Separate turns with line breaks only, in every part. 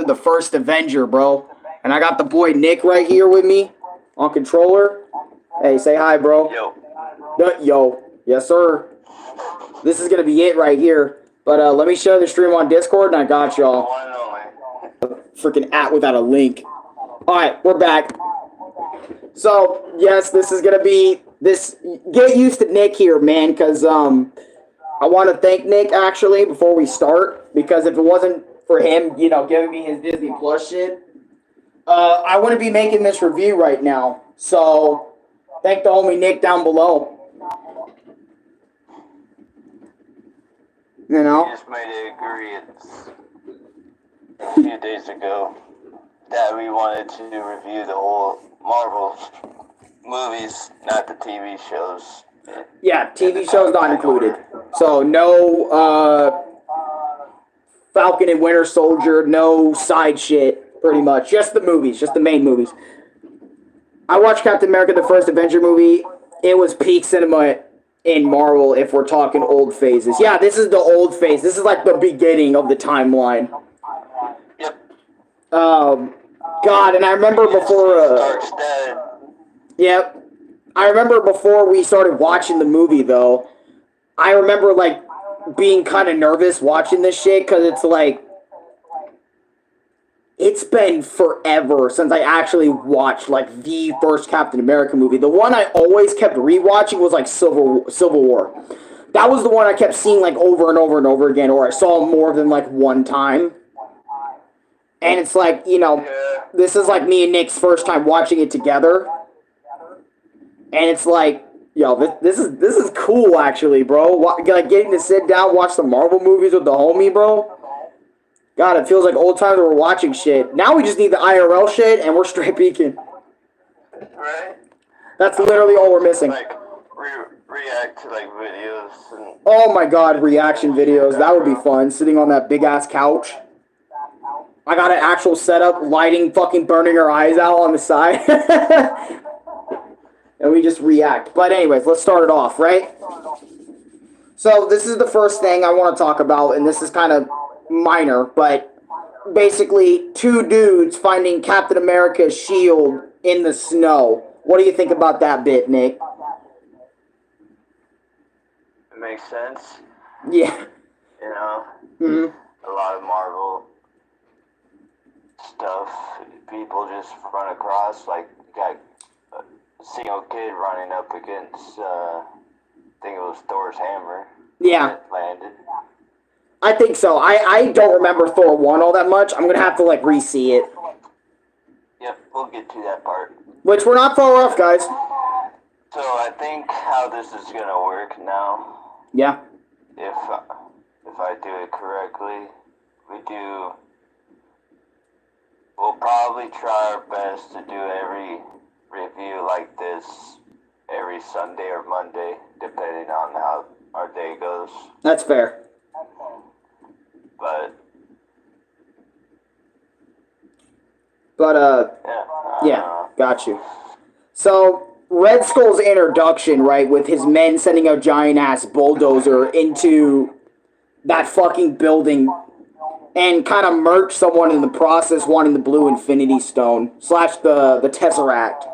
the first Avenger, bro. And I got the boy Nick right here with me on controller. Hey, say hi, bro.
Yo.
Yo. Yes, sir. This is going to be it right here. But let me share the stream on Discord, and I got y'all. Freaking at without a link. Alright, we're back. So, yes, this is going to be... Get used to Nick here, man, because I want to thank Nick, actually, before we start. Because if it wasn't for him, you know, giving me his Disney Plus shit, I wouldn't be making this review right now. So, thank the homie Nick down below. You know?
We just made an agreement a few days ago that we wanted to review the whole Marvel movies, not the TV shows.
Yeah, TV shows not included. So, no Falcon and Winter Soldier, no side shit, pretty much. Just the movies, just the main movies. I watched Captain America, the first Avenger movie. It was peak cinema in Marvel, if we're talking old phases. Yeah, this is the old phase. This is like the beginning of the timeline.
Yep.
God, and I remember before... Yep. I remember before we started watching the movie, though, I remember, like, being kind of nervous watching this shit, because it's like... It's been forever since I actually watched, like, the first Captain America movie. The one I always kept rewatching was, like, Civil War. That was the one I kept seeing, like, over and over and over again, or I saw more than, like, one time. And it's like, you know, this is, like, me and Nick's first time watching it together. And it's like, yo, this is cool, actually, bro. Like, getting to sit down, watch the Marvel movies with the homie, bro. God, it feels like old times we're watching shit. Now we just need the IRL shit, and we're straight peeking.
Right?
That's literally all we're missing.
Like, react to, like, videos. And
oh my god, reaction videos. That would be fun. Sitting on that big-ass couch. I got an actual setup, lighting fucking burning our eyes out on the side. And we just react. But anyways, let's start it off, right? So, this is the first thing I want to talk about, and this is kind of minor, but basically, two dudes finding Captain America's shield in the snow. What do you think about that bit, Nick?
it makes sense.
Yeah.
You know?
Mm-hmm.
A lot of Marvel stuff people just run across, like, you got a single kid running up against, I think it was Thor's hammer.
Yeah.
That landed.
I think so. I don't remember Thor 1 all that much. I'm going to have to, like, re-see it.
Yep, we'll get to that part.
Which, we're not far off, guys.
So, I think how this is going to work now,
Yeah.
if I do it correctly, we'll probably try our best to do every review like this every Sunday or Monday, depending on how our day goes.
That's fair. But, yeah, got you. So, Red Skull's introduction, right, with his men sending a giant-ass bulldozer into that fucking building and kind of murked someone in the process wanting the blue Infinity Stone, / the Tesseract.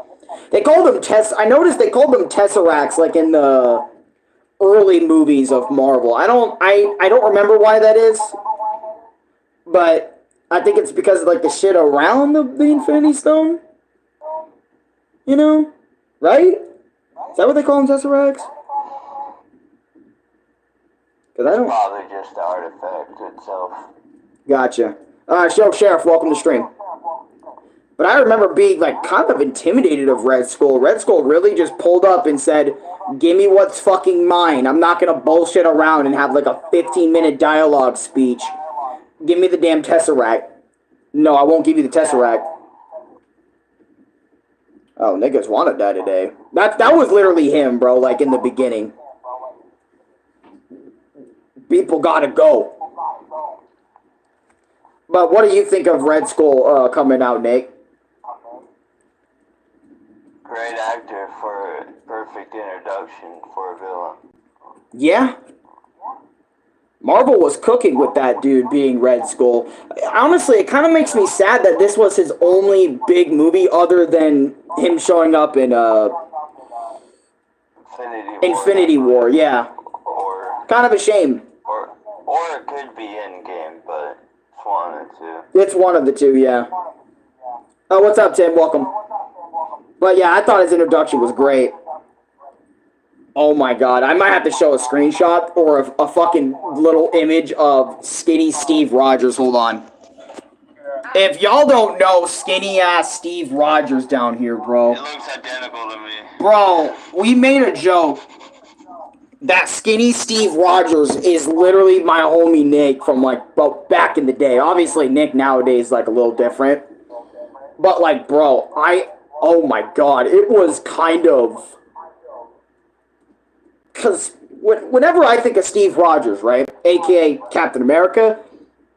They called them I noticed they called them Tesseracts, like, in the early movies of Marvel. I don't remember why that is, but I think it's because of, like, the shit around the Infinity Stone. You know? Right? Is that what they call them, Tesseracts? Because I don't...
Probably just the artifact itself.
Gotcha. Sheriff, welcome to stream. But I remember being, like, kind of intimidated of Red Skull. Red Skull really just pulled up and said, give me what's fucking mine. I'm not gonna bullshit around and have, like, a 15-minute dialogue speech. Give me the damn Tesseract. No, I won't give you the Tesseract. Oh, niggas wanna die today. That was literally him, bro, like, in the beginning. People gotta go. But what do you think of Red Skull coming out, Nick?
Great actor for a perfect introduction for a villain.
Yeah. Marvel was cooking with that dude being Red Skull. Honestly, it kind of makes me sad that this was his only big movie other than him showing up in Infinity War. Yeah,
Or
kind of a shame.
or it could be Endgame, but it's one of the two.
It's one of the two, yeah. Oh, what's up, Tim? Welcome. But yeah, I thought his introduction was great. Oh my god, I might have to show a screenshot or a fucking little image of skinny Steve Rogers. Hold on. If y'all don't know skinny ass Steve Rogers down here, bro.
It looks identical to me.
Bro, we made a joke that skinny Steve Rogers is literally my homie Nick from like back in the day. Obviously Nick nowadays is like a little different. But like, bro, oh my god, it was kind of... Because whenever I think of Steve Rogers, right, a.k.a. Captain America,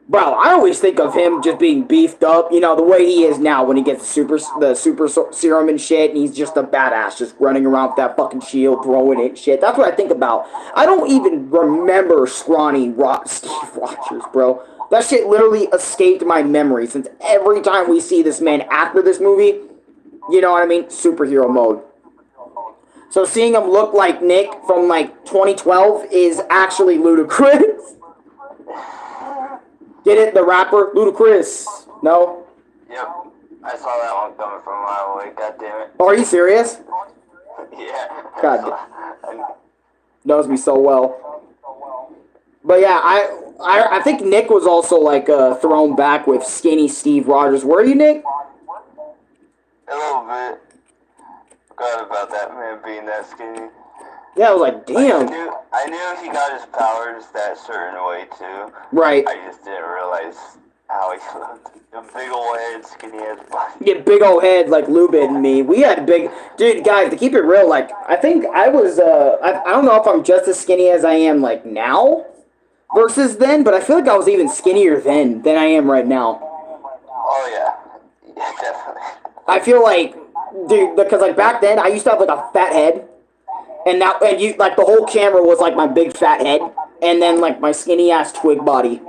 bro, I always think of him just being beefed up, you know, the way he is now when he gets the super serum and shit, and he's just a badass, just running around with that fucking shield, throwing it and shit. That's what I think about. I don't even remember scrawny Steve Rogers, bro. That shit literally escaped my memory, since every time we see this man after this movie, you know what I mean, superhero mode. So seeing him look like Nick from like 2012 is actually ludicrous. Get it? The rapper? Ludacris. No?
Yep. I saw that one coming from a mile away, god damn it.
Oh, are you serious?
Yeah.
God. Knows me so well. But yeah, I think Nick was also like thrown back with skinny Steve Rogers. Were you, Nick?
A little bit. Forgot about that man being that skinny.
Yeah, I was like, damn.
I knew he got his powers that certain way too.
Right.
I just didn't realize how he looked. A big old head, skinny ass body.
Yeah, big old head like Lubid and me. We had big... Dude, guys, to keep it real, like, I think I was, I don't know if I'm just as skinny as I am, like, now versus then, but I feel like I was even skinnier then than I am right now.
Oh, yeah. Yeah, definitely.
I feel like, dude, because, like, back then, I used to have, like, a fat head, and now, and you, like, the whole camera was, like, my big fat head, and then, like, my skinny-ass twig body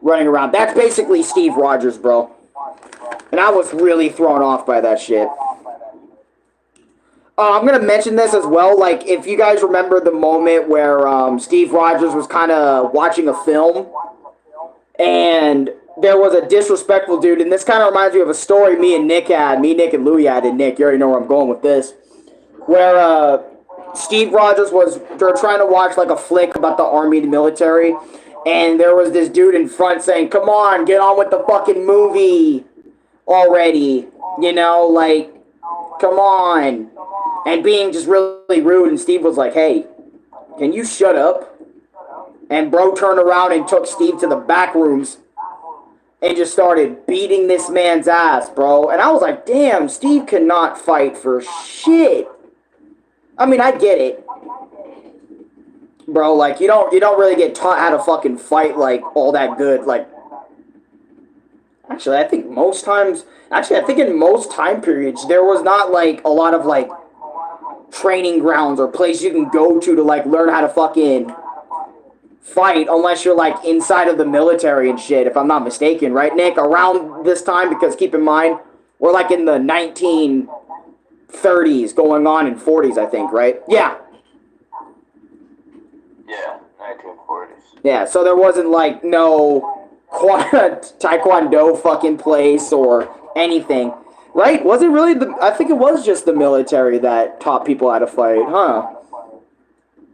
running around. That's basically Steve Rogers, bro. And I was really thrown off by that shit. I'm going to mention this as well. Like, if you guys remember the moment where Steve Rogers was kind of watching a film, and there was a disrespectful dude, and this kind of reminds me of a story me, Nick, and Louie had, and Nick, you already know where I'm going with this, where Steve Rogers they're trying to watch, like, a flick about the army and the military, and there was this dude in front saying, come on, get on with the fucking movie already, you know, like, come on, and being just really rude, and Steve was like, hey, can you shut up? And bro turned around and took Steve to the back rooms and just started beating this man's ass, bro. And I was like, damn, Steve cannot fight for shit. I mean, I get it. Bro, like, you don't really get taught how to fucking fight, like, all that good, like... Actually, I think in most time periods, there was not, like, a lot of, like, training grounds or places you can go to, like, learn how to fucking fight, unless you're, like, inside of the military and shit, if I'm not mistaken, right, Nick? Around this time, because keep in mind, we're, like, in the 1930s going on in 40s, I think, right? Yeah.
Yeah, 1940s.
Yeah, so there wasn't, like, no taekwondo fucking place or anything. Right? Was it really I think it was just the military that taught people how to fight, huh?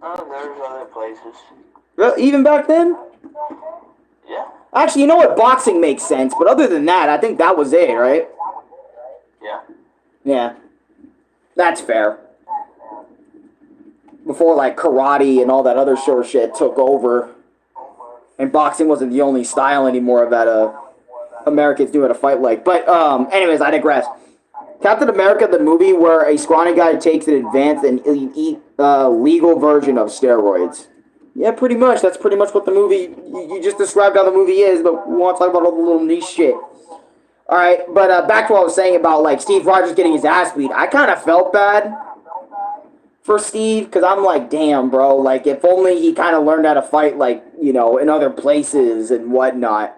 There's other places.
Even back then?
Yeah.
Actually, you know what? Boxing makes sense, but other than that, I think that was it, right?
Yeah.
Yeah. That's fair. Before, like, karate and all that other sort of shit took over. And boxing wasn't the only style anymore that Americans knew how to fight like. But, anyways, I digress. Captain America, the movie where a scrawny guy takes an advanced and legal version of steroids. Yeah, pretty much. That's pretty much what the movie... You just described how the movie is, but we want to talk about all the little niche shit. Alright, but back to what I was saying about, like, Steve Rogers getting his ass beat. I kind of felt bad for Steve, because I'm like, damn, bro, like, if only he kind of learned how to fight, like, you know, in other places and whatnot.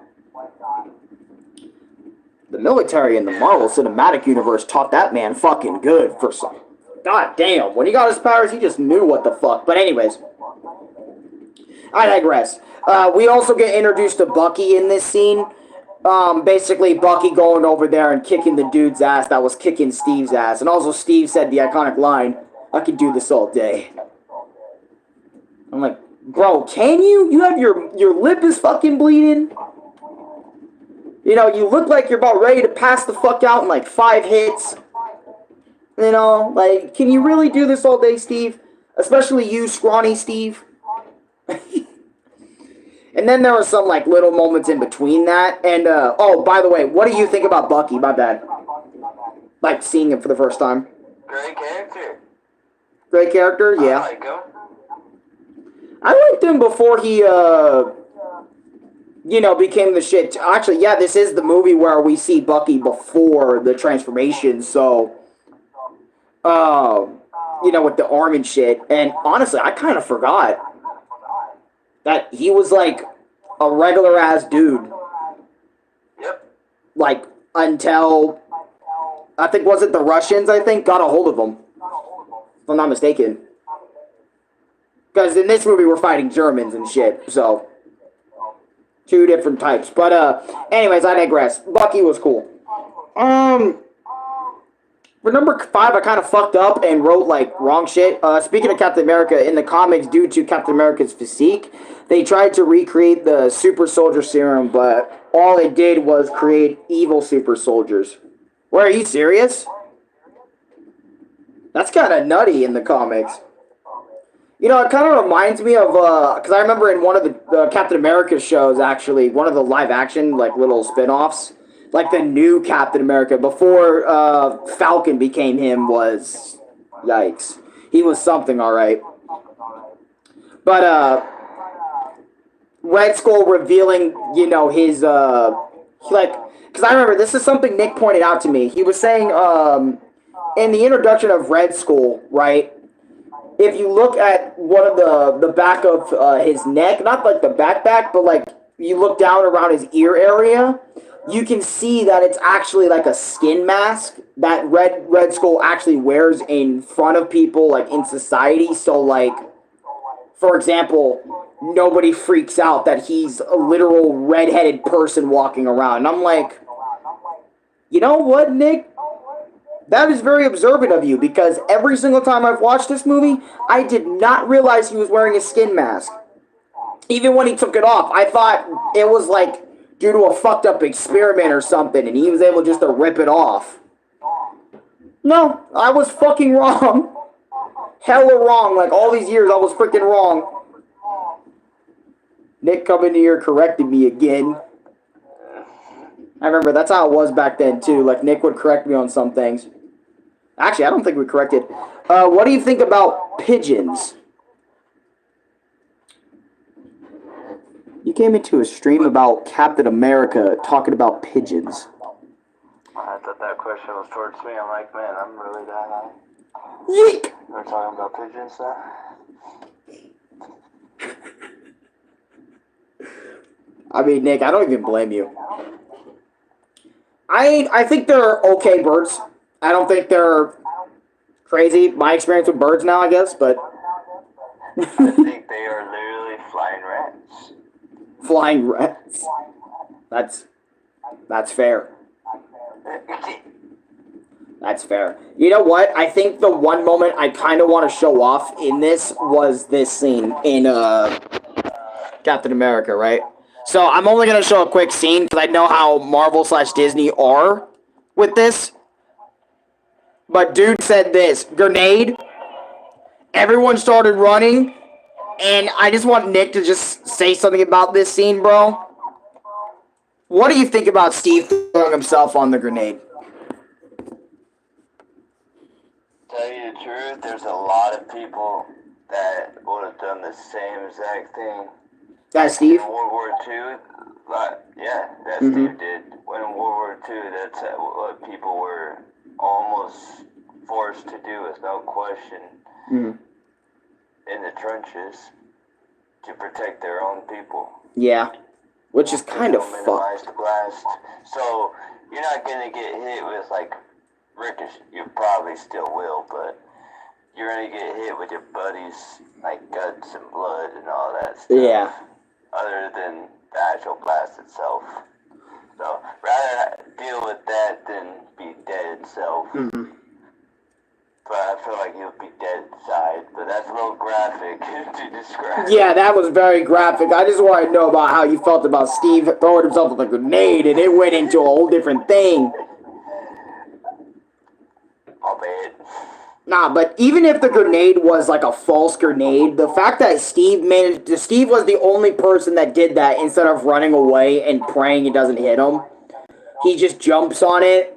The military in the Marvel Cinematic Universe taught that man fucking good for some... God damn, when he got his powers, he just knew what the fuck. But anyways, I digress. We also get introduced to Bucky in this scene. Basically, Bucky going over there and kicking the dude's ass that was kicking Steve's ass. And also, Steve said the iconic line, "I could do this all day." I'm like, bro, can you? You have your lip is fucking bleeding. You know, you look like you're about ready to pass the fuck out in like 5 hits. You know, like, can you really do this all day, Steve? Especially you, scrawny Steve. And then there were some, like, little moments in between that. And, oh, by the way, what do you think about Bucky? My bad. Like, seeing him for the first time.
Great character.
Great character? Yeah.
I like him.
I liked him before he, you know, became the shit. Actually, yeah, this is the movie where we see Bucky before the transformation, so... you know, with the arm and shit. And honestly, I kind of forgot that he was like a regular ass dude.
Yep.
Like, until I think, was it the Russians, I think, got a hold of him, if I'm not mistaken. Because in this movie we're fighting Germans and shit, so 2 different types. But anyways, I digress. Bucky was cool. For number 5, I kind of fucked up and wrote, like, wrong shit. Speaking of Captain America, in the comics, due to Captain America's physique, they tried to recreate the super soldier serum, but all it did was create evil super soldiers. Wait, are you serious? That's kind of nutty in the comics. You know, it kind of reminds me of, because I remember in one of the Captain America shows, actually, one of the live-action, like, little spin-offs, like the new Captain America, before Falcon became him, was... Yikes. He was something, alright. But, Red Skull revealing, you know, his, like... Because I remember, this is something Nick pointed out to me. He was saying, in the introduction of Red Skull, right, if you look at one of the back of his neck, not like the back, but like, you look down around his ear area... You can see that it's actually like a skin mask that Red Skull actually wears in front of people, like, in society. So, like, for example, nobody freaks out that he's a literal red-headed person walking around. And I'm like, you know what, Nick? That is very observant of you, because every single time I've watched this movie, I did not realize he was wearing a skin mask. Even when he took it off, I thought it was like... due to a fucked up experiment or something, and he was able just to rip it off. No, I was fucking wrong. Hella wrong. Like, all these years, I was freaking wrong. Nick coming here corrected me again. I remember, that's how it was back then, too. Like, Nick would correct me on some things. Actually, I don't think we corrected. What do you think about pigeons? You came into a stream about Captain America talking about pigeons.
I thought that question was towards me. I'm like, man, I'm really that high.
Yeek!
We're talking about pigeons now?
I mean, Nick, I don't even blame you. I think they're okay birds. I don't think they're crazy. My experience with birds now, I guess, but...
I think they are literally flying rats.
Flying rats. That's fair. That's fair. You know what? I think the one moment I kind of want to show off in this was this scene in Captain America, right? So I'm only going to show a quick scene because I know how Marvel/Disney are with this. But dude said this, grenade, everyone started running, and I just want Nick to just say something about this scene, bro. What do you think about Steve throwing himself on the grenade?
Tell you the truth, there's a lot of people that would have done the same exact thing.
That Steve?
In World War II, yeah, that Steve did. When in World War II, that's what people were almost forced to do, with no question.
Mm.
in the trenches to protect their own people.
Yeah, which is kind of
minimize
fucked.
the blast. So you're not gonna get hit with like ricochet. You probably still will, but you're gonna get hit with your buddies, like guts and blood and all that stuff.
Yeah.
Other than the actual blast itself. So rather deal with that than be dead itself.
Mm-hmm.
But I feel like he'll be dead inside. But that's a little graphic to describe.
Yeah, that was very graphic. I just want to know about how you felt about Steve throwing himself with a grenade, and it went into a whole different thing.
I'll bet.
Nah, but even if the grenade was like a false grenade, the fact that Steve was the only person that did that instead of running away and praying it doesn't hit him. He just jumps on it.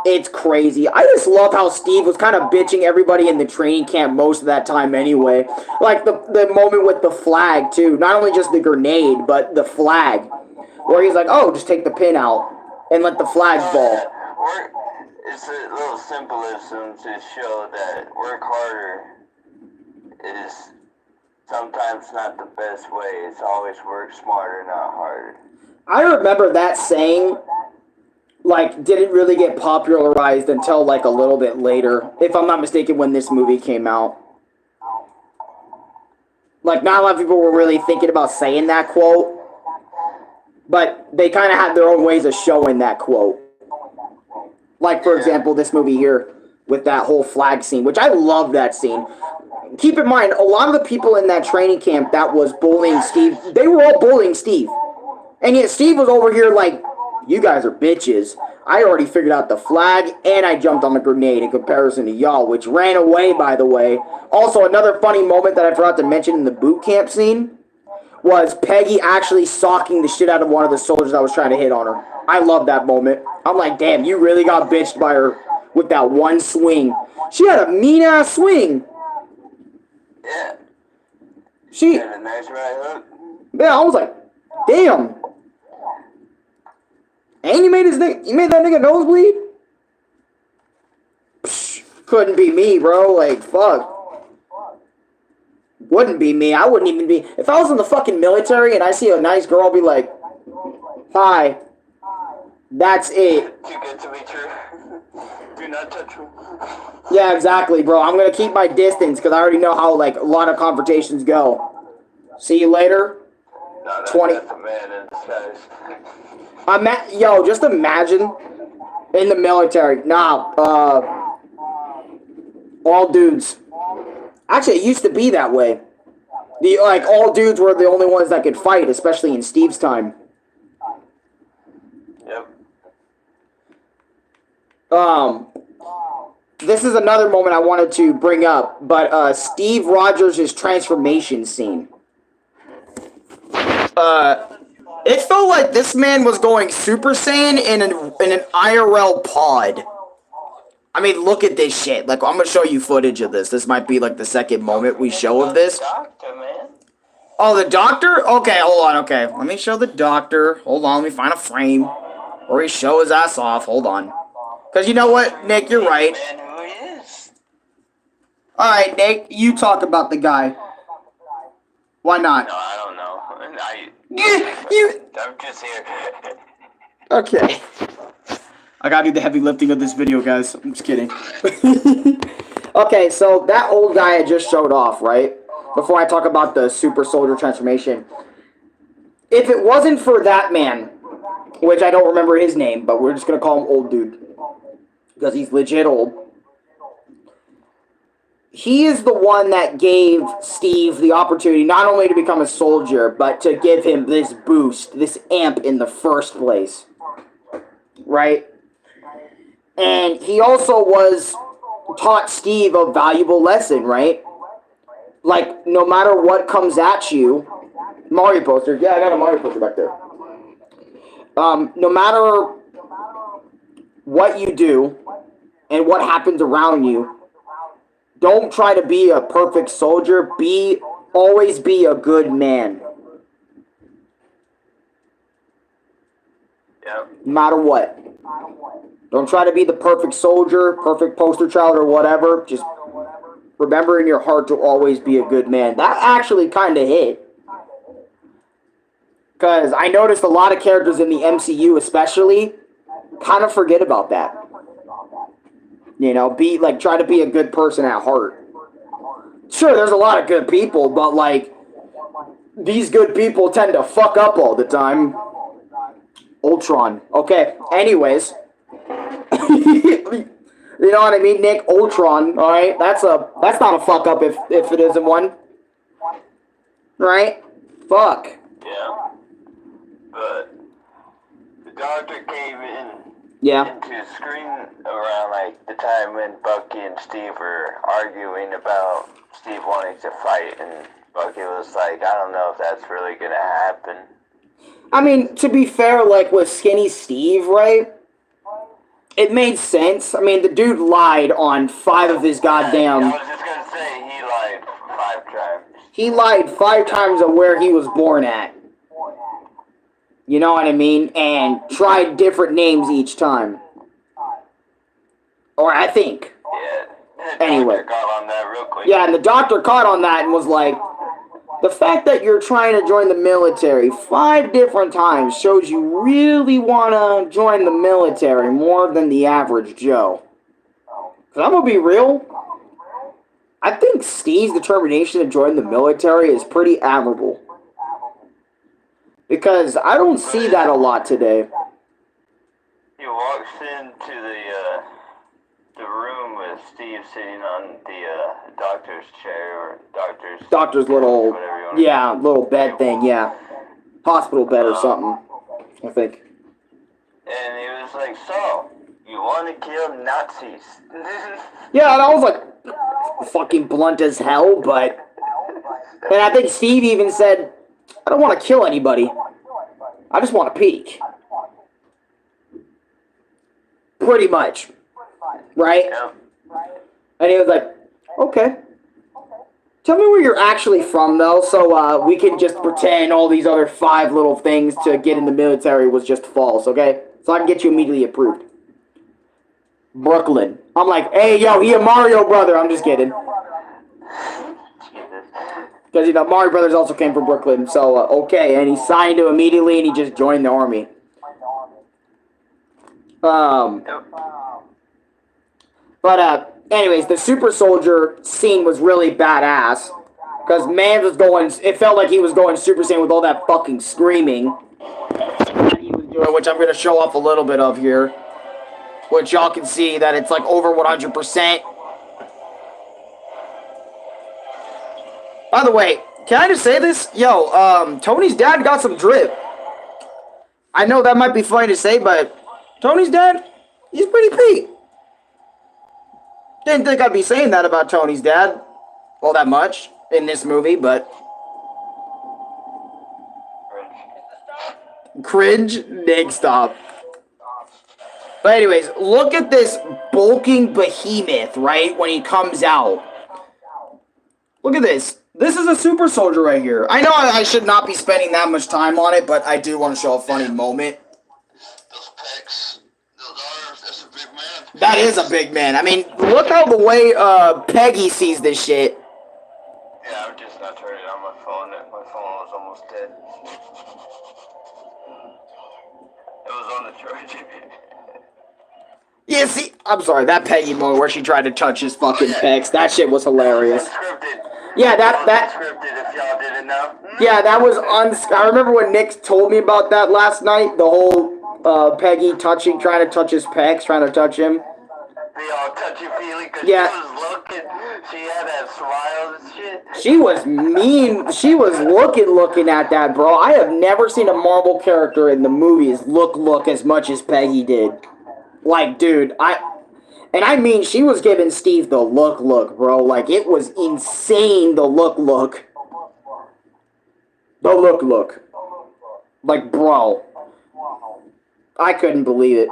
It's crazy. I just love how Steve was kind of bitching everybody in the training camp most of that time anyway. Like the moment with the flag too. Not only just the grenade, but the flag. Where he's like, oh, just take the pin out and let the flag fall.
It's a little symbolism to show that work harder is sometimes not the best way. It's always work smarter, not harder.
I remember that saying, like, didn't really get popularized until, like, a little bit later. If I'm not mistaken, when this movie came out. Like, not a lot of people were really thinking about saying that quote. But they kind of had their own ways of showing that quote. Like, for example, this movie here with that whole flag scene, which I love that scene. Keep in mind, a lot of the people in that training camp that was bullying Steve, they were all bullying Steve. And yet Steve was over here like, you guys are bitches. I already figured out the flag, and I jumped on the grenade in comparison to y'all, which ran away, by the way. Also, another funny moment that I forgot to mention in the boot camp scene was Peggy actually socking the shit out of one of the soldiers that was trying to hit on her. I love that moment. I'm like, damn, you really got bitched by her with that one swing. She had a mean-ass swing.
Yeah.
She
had a nice right hook.
Yeah, I was like, damn. And you made that nigga nosebleed? Psh, couldn't be me, bro. Like, fuck. Wouldn't be me. I wouldn't even be. If I was in the fucking military and I see a nice girl, I'll be like, hi. That's it.
Too good to be true. Do not touch me.
Yeah, exactly, bro. I'm gonna keep my distance because I already know how, like, a lot of confrontations go. See you later.
No,
20.
That's a man in disguise.
Yo, just imagine in the military. Nah, all dudes. Actually, it used to be that way. All dudes were the only ones that could fight, especially in Steve's time.
Yep.
This is another moment I wanted to bring up, but Steve Rogers' transformation scene. It felt like this man was going Super Saiyan in an IRL pod. I mean, look at this shit. Like, I'm gonna show you footage of this. This might be like the second moment we show of this.
Doctor, man.
Oh, the doctor? Okay, hold on. Okay, let me show the doctor. Hold on, let me find a frame where he show his ass off. Hold on. Because you know what, Nick, you're right.
Man, who he is?
Alright, Nick, you talk about the guy. Why not?
No, I don't know. I'm just here.
Okay. I gotta do the heavy lifting of this video, guys. I'm just kidding. Okay, so that old guy I just showed off, right? Before I talk about the super soldier transformation. If it wasn't for that man, which I don't remember his name, but we're just gonna call him old dude. Because he's legit old. He is the one that gave Steve the opportunity not only to become a soldier, but to give him this boost, this amp in the first place. Right? And he also taught Steve a valuable lesson, right? Like, no matter what comes at you, Mario poster, yeah, I got a Mario poster back there. No matter what you do and what happens around you, don't try to be a perfect soldier. Always be a good man.
Yep.
No matter what. Don't try to be the perfect soldier, perfect poster child, or whatever. Just Remember in your heart to always be a good man. That actually kind of hit. Because I noticed a lot of characters in the MCU especially kind of forget about that. You know, try to be a good person at heart. Sure, there's a lot of good people, but, like, these good people tend to fuck up all the time. Ultron. Okay, anyways. You know what I mean, Nick? Ultron, alright? That's not a fuck up if it isn't one. Right? Fuck.
Yeah. But the doctor came in into the screen around like the time when Bucky and Steve were arguing about Steve wanting to fight, and Bucky was like, I don't know if that's really gonna happen.
I mean, to be fair, like with Skinny Steve, right? It made sense. I mean, the dude lied on 5 of his goddamn...
I was just gonna say, he lied 5 times.
He lied 5 times of where he was born at. You know what I mean? And tried different names each time. Or I think.
Yeah. The
anyway.
Doctor caught on that real quick.
Yeah, and the doctor caught on that and was like, the fact that you're trying to join the military 5 different times shows you really want to join the military more than the average Joe. Because I'm going to be real, I think Steve's determination to join the military is pretty admirable. Because I don't see that a lot today.
He walks into the room with Steve sitting on the doctor's chair, or doctor's
little, little bed thing, yeah. Hospital bed or something, I think.
And he was like, so, you want to kill Nazis?
Yeah, and I was like, fucking blunt as hell, but... And I think Steve even said, I don't want to kill anybody. I just want to peek. Pretty much. Right?
Yeah.
And he was like, okay. Tell me where you're actually from, though, so we can just pretend all these other 5 little things to get in the military was just false, okay? So I can get you immediately approved. Brooklyn. I'm like, hey, yo, he a Mario brother. I'm just kidding. Because, you know, Mario Brothers also came from Brooklyn, so, okay. And he signed to immediately, and he just joined the army. Anyways, the super soldier scene was really badass. Because man was going, it felt like he was going Super Saiyan with all that fucking screaming that he was doing, which I'm going to show off a little bit of here. Which y'all can see that it's like over 100%. By the way, can I just say this? Yo, Tony's dad got some drip. I know that might be funny to say, but Tony's dad, he's pretty Pete. Didn't think I'd be saying that about Tony's dad all that much in this movie, but... Cringe? Nick, stop. But anyways, look at this bulking behemoth, right, when he comes out. Look at this. This is a super soldier right here. I know I should not be spending that much time on it, but I do want to show a funny moment.
Those pecs, that's a big man.
That is a big man. I mean, look how the way Peggy sees this shit.
Yeah, I'm just not turning on my phone. My phone was almost dead. It was on the charger.
Yeah, see, I'm sorry, that Peggy moment where she tried to touch his fucking pecs, that shit was hilarious.
Unscripted.
Yeah, that
Unscripted, if y'all didn't know.
Yeah, that was I remember when Nick told me about that last night, the whole Peggy trying to touch his pecs, trying to touch him.
They all touchy-feely because
Yeah.
she was looking, she had that smile and shit.
She was mean. She was looking at that, bro. I have never seen a Marvel character in the movies look as much as Peggy did. Like, dude, I mean, she was giving Steve the look, bro. Like, it was insane, the look. The look. Like, bro. I couldn't believe it.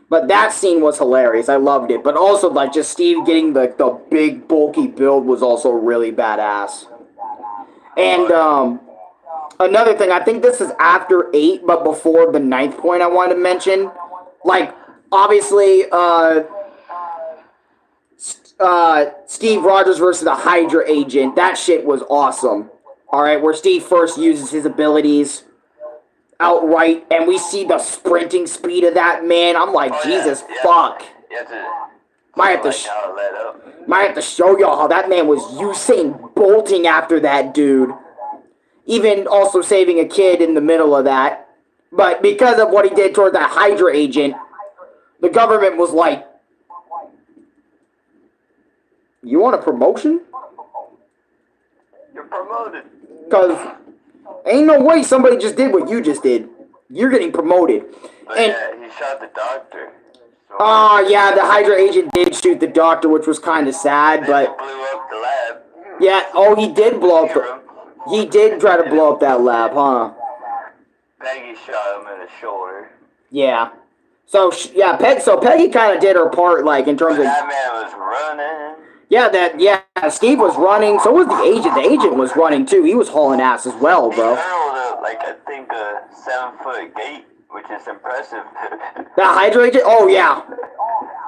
But that scene was hilarious. I loved it. But also, like, just Steve getting the big, bulky build was also really badass. And, another thing, I think this is after 8, but before the 9th point I wanted to mention. Like, obviously, Steve Rogers versus the Hydra agent. That shit was awesome. All right, where Steve first uses his abilities outright, and we see the sprinting speed of that man. I'm like, Jesus fuck.
You have to
Might have to, might have to show y'all how that man was Usain bolting after that dude. Even also saving a kid in the middle of that. But because of what he did toward that Hydra agent, the government was like, you want a promotion?
You're promoted.
Because ain't no way somebody just did what you just did. You're getting promoted.
But
and
yeah, he shot the doctor.
Yeah, the Hydra agent did shoot the doctor, which was kind of sad, but...
He blew up the lab.
Yeah, he did blow up He did try to blow up that lab, huh?
Peggy shot him in the shoulder.
Yeah. So, Peggy kind of did her part, like, in terms of...
That man was running.
Yeah, Steve was running. So was the agent. The agent was running, too. He was hauling ass as well, bro.
He hurled, I think, a 7-foot gate, which is impressive.
The Hydra agent? Oh, yeah.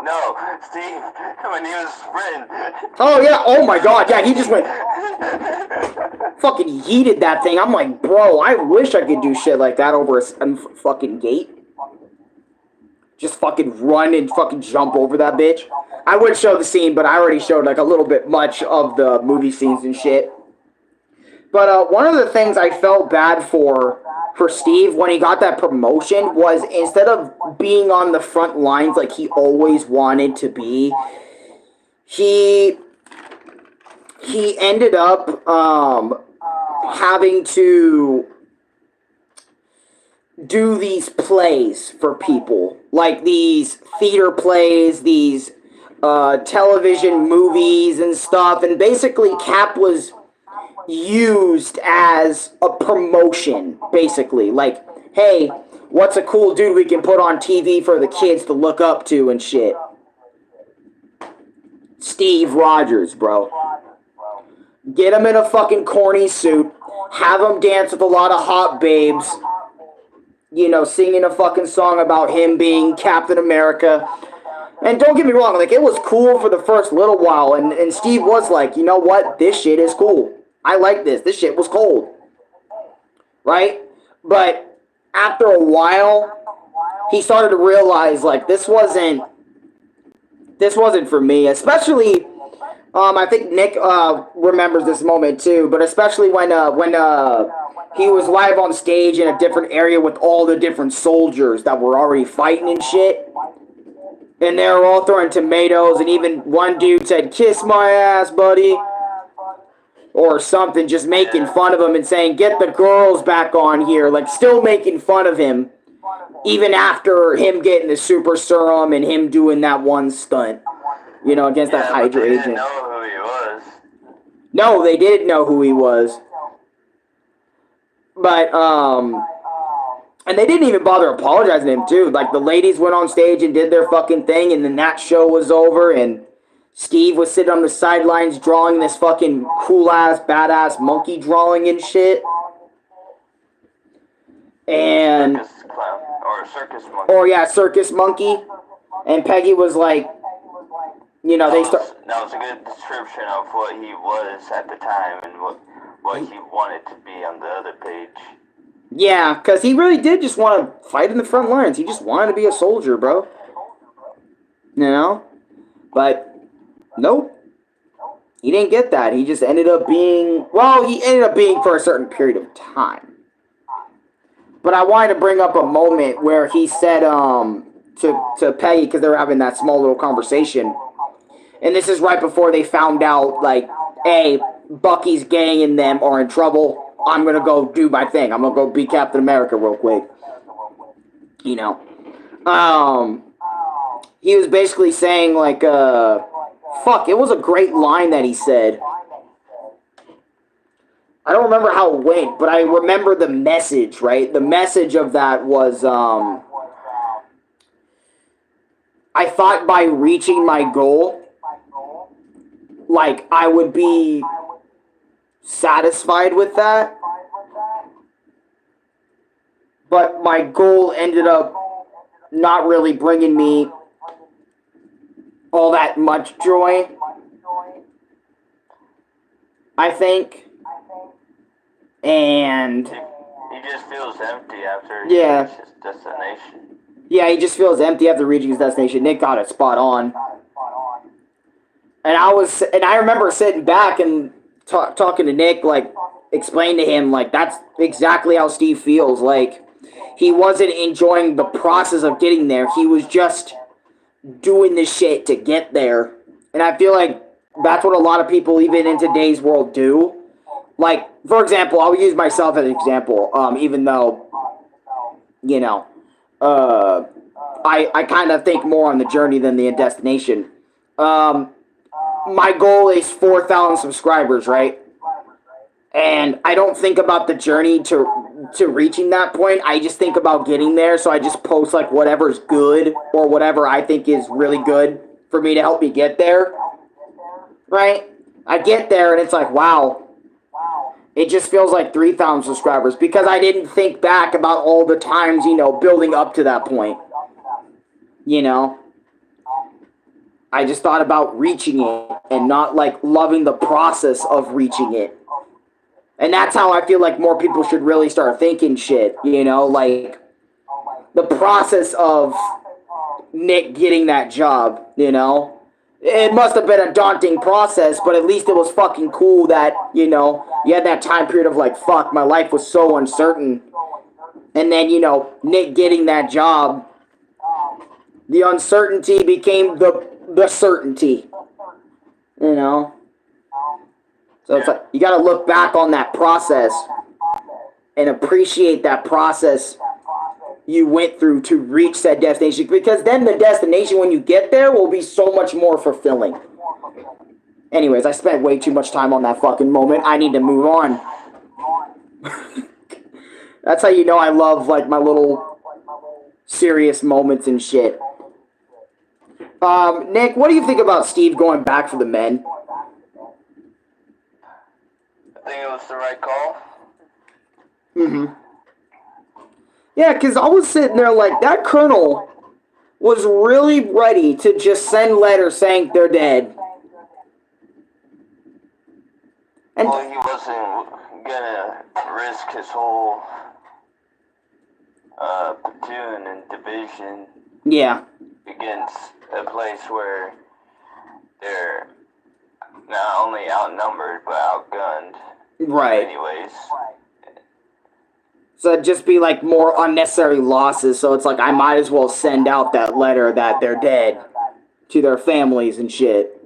No, Steve, when he was sprinting.
Oh, yeah. Oh, my God. Yeah, he just went... fucking yeeted that thing. I'm like, bro, I wish I could do shit like that over a fucking gate. Just fucking run and fucking jump over that bitch. I would show the scene, but I already showed like a little bit much of the movie scenes and shit. But one of the things I felt bad for Steve when he got that promotion was instead of being on the front lines like he always wanted to be, he ended up having to do these plays for people, like these theater plays, these television movies and stuff, and basically Cap was used as a promotion, basically, like, hey, what's a cool dude we can put on TV for the kids to look up to and shit? Steve Rogers, bro. Get him in a fucking corny suit, have him dance with a lot of hot babes, you know, singing a fucking song about him being Captain America. And don't get me wrong, like, it was cool for the first little while, and Steve was like, you know what, this shit is cool. I like this shit was cold. Right? But after a while, he started to realize, like, this wasn't for me, especially... I think Nick remembers this moment too, but especially when he was live on stage in a different area with all the different soldiers that were already fighting and shit. And they were all throwing tomatoes, and even one dude said, "Kiss my ass, buddy." Or something, just making fun of him and saying, "Get the girls back on here." Like, still making fun of him, even after him getting the super serum and him doing that one stunt. You know, against that Hydra agent.
They didn't know who he was.
No, they didn't know who he was. But, and they didn't even bother apologizing to him, too. Like, the ladies went on stage and did their fucking thing, and then that show was over, and Steve was sitting on the sidelines drawing this fucking cool-ass, badass monkey drawing and shit. And...
Circus clown. Or circus monkey.
Or, yeah, circus monkey. And Peggy was like... You know,
that was a good description of what he was at the time and what he wanted to be on the other page.
Yeah, because he really did just want to fight in the front lines. He just wanted to be a soldier, bro. You know? But, nope. He didn't get that. He just ended up being... Well, he ended up being for a certain period of time. But I wanted to bring up a moment where he said to Peggy, because they were having that small little conversation... And this is right before they found out, like, hey, Bucky's gang and them are in trouble. I'm going to go do my thing. I'm going to go be Captain America real quick. You know. He was basically saying, like, fuck, it was a great line that he said. I don't remember how it went, but I remember the message, right? The message of that was, I thought by reaching my goal... like, I would be satisfied with that. But my goal ended up not really bringing me all that much joy. I think. And
he just feels empty after he
yeah,
reaches his destination.
yeah, he just feels empty after reaching his destination. Nick got it spot on. And I remember sitting back and talking to Nick, like, explain to him, like, that's exactly how Steve feels. Like, he wasn't enjoying the process of getting there. He was just doing this shit to get there. And I feel like that's what a lot of people, even in today's world, do. Like, for example, I'll use myself as an example, even though, you know, I kind of think more on the journey than the destination. My goal is 4,000 subscribers, right? And I don't think about the journey to reaching that point. I just think about getting there. So I just post like whatever's good or whatever I think is really good for me to help me get there, right? I get there and it's like, wow, it just feels like 3,000 subscribers because I didn't think back about all the times, building up to that point. I just thought about reaching it and not like loving the process of reaching it. And that's how I feel like more people should really start thinking shit, like the process of Nick getting that job, It must have been a daunting process, but at least it was fucking cool that, you had that time period of like, fuck, my life was so uncertain. And then, Nick getting that job, the uncertainty became the certainty, So it's like, you gotta look back on that process and appreciate that process you went through to reach that destination, because then the destination, when you get there, will be so much more fulfilling. Anyways, I spent way too much time on that fucking moment. I need to move on. That's how you know I love, like, my little serious moments and shit. Nick, what do you think about Steve going back for the men?
I think it was the right call.
Mm-hmm. Yeah, because I was sitting there like, that colonel was really ready to just send letters saying they're dead.
And well, he wasn't gonna risk his whole platoon and division against a place where they're not only outnumbered but outgunned.
Right.
Anyways.
So it'd just be like more unnecessary losses. So it's like I might as well send out that letter that they're dead to their families and shit.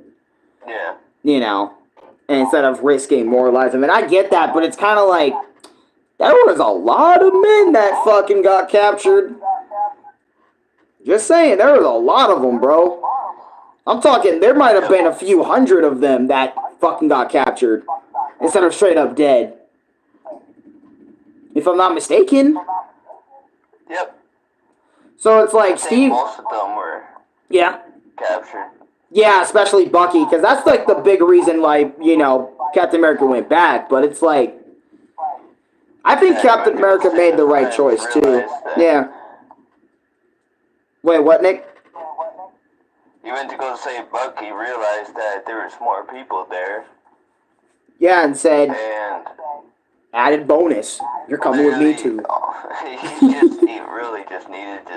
Yeah.
And instead of risking more lives. I mean, I get that, but it's kind of like there was a lot of men that fucking got captured. Just saying, there was a lot of them, bro. I'm talking, there might have been a few hundred of them that fucking got captured instead of straight up dead. If I'm not mistaken.
Yep.
So it's like Steve.
Most of them were.
Yeah.
Captured.
Yeah, especially Bucky, because that's like the big reason, like, Captain America went back. But it's like, I think Captain America made the right choice too. Yeah. Wait, what, Nick?
You went to go save Bucky, realized that there was more people there.
Yeah, and said.
And.
Added bonus. You're coming with me too.
He really just needed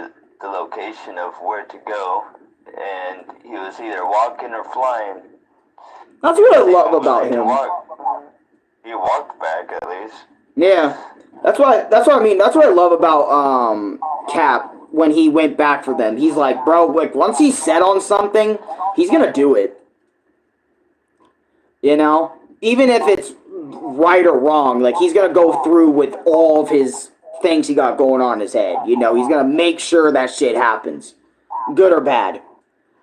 the location of where to go, and he was either walking or flying.
That's what I love about him.
He walked back at least.
Yeah, that's what I mean. That's what I love about Cap when he went back for them. He's like, bro, like once he's set on something, he's gonna do it. Even if it's right or wrong, like he's gonna go through with all of his things he got going on in his head. He's gonna make sure that shit happens, good or bad.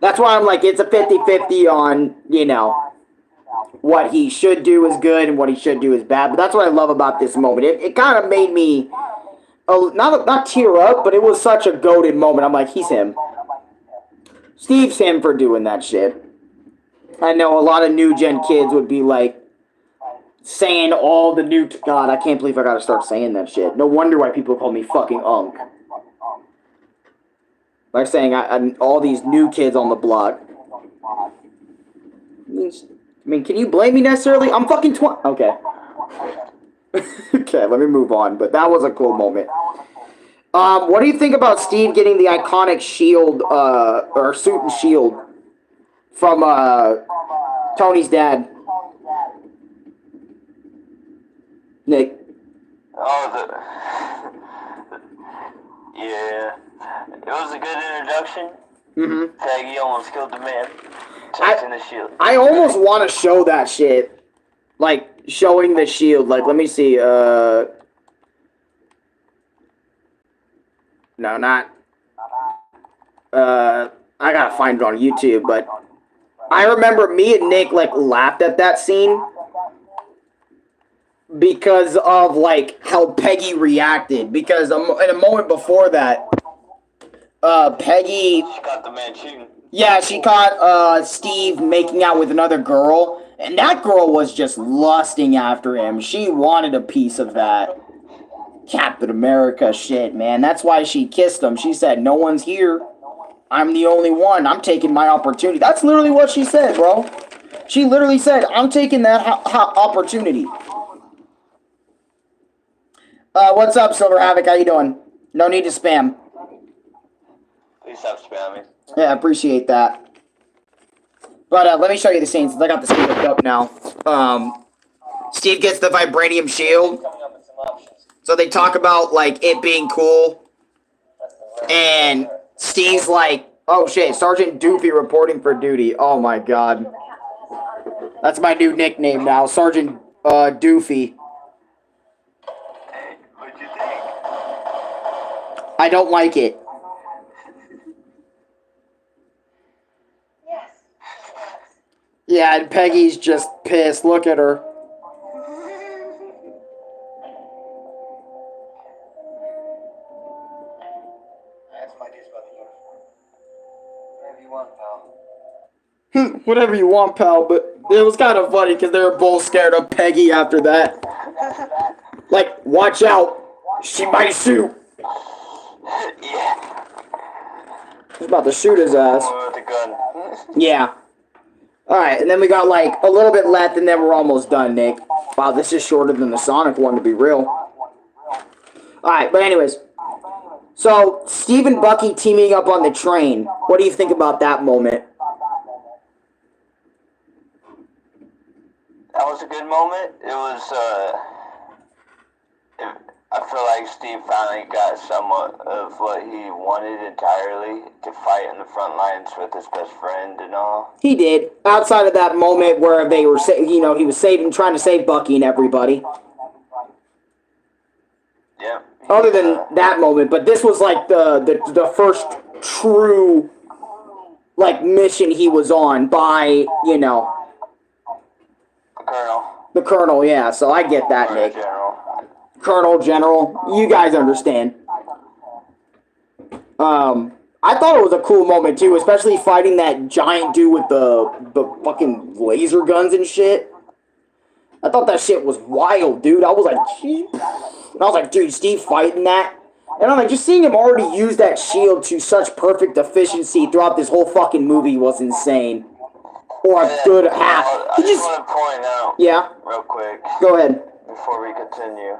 That's why I'm like, it's a 50-50 on what he should do is good and what he should do is bad. But that's what I love about this moment. It kind of made me not tear up, but it was such a goated moment. I'm like, he's him. Steve's him for doing that shit. I know a lot of new gen kids would be like saying all the new... God, I can't believe I gotta start saying that shit. No wonder why people call me fucking Unk. By saying all these new kids on the block. It means I mean, can you blame me necessarily? I'm fucking 20. Okay. Okay, let me move on. But that was a cool moment. What do you think about Steve getting the iconic shield, or suit and shield from, Tony's dad? Nick.
Oh, yeah. It was a good introduction.
Mm-hmm.
Peggy almost killed the man. Touching the shield.
I almost want to show that shit. Like, showing the shield. Like, let me see. No, not. I gotta find it on YouTube, but I remember me and Nick, like, laughed at that scene because of, like, how Peggy reacted. Because in a moment before that, Peggy...
She got the man shooting.
Yeah, she caught, Steve making out with another girl, and that girl was just lusting after him. She wanted a piece of that Captain America shit, man. That's why she kissed him. She said, no one's here. I'm the only one. I'm taking my opportunity. That's literally what she said, bro. She literally said, I'm taking that opportunity. What's up, Silver Havoc? How you doing? No need to spam.
Please stop spamming.
Yeah, I appreciate that. But let me show you the scene since I got the scene hooked up now. Steve gets the vibranium shield. So they talk about, like, it being cool. And Steve's like, oh shit, Sergeant Doofy reporting for duty. Oh my god. That's my new nickname now, Sergeant Doofy.
Hey, what'd you think?
I don't like it.
Yes.
Yeah, and Peggy's just pissed. Look at her.
That's my dish about the uniform. Whatever you want, pal.
Whatever you want, pal, but it was kind of funny because they were both scared of Peggy after that. Like, watch out. She might shoot.
Yeah.
He's about to shoot his ass.
With the gun.
Yeah. Alright, and then we got, like, a little bit left, and then we're almost done, Nick. Wow, this is shorter than the Sonic one, to be real. Alright, but anyways. So, Steve and Bucky teaming up on the train. What do you think about that moment?
That was a good moment. It was, I feel like Steve finally got somewhat of what he wanted entirely, to fight in the front lines with his best friend and all.
He did. Outside of that moment where they were, he was trying to save Bucky and everybody.
Yeah.
Other than that moment, but this was like the first true, like, mission he was on by,
The Colonel.
the Colonel, yeah, so I get that, Nick.
General.
Colonel, General, you guys understand. I thought it was a cool moment, too, especially fighting that giant dude with the fucking laser guns and shit. I thought that shit was wild, dude. I was like, gee. And I was like, dude, Steve fighting that? And I'm like, just seeing him already use that shield to such perfect efficiency throughout this whole fucking movie was insane. Or a good half.
I just want to point out, real quick,
Go ahead.
before we continue.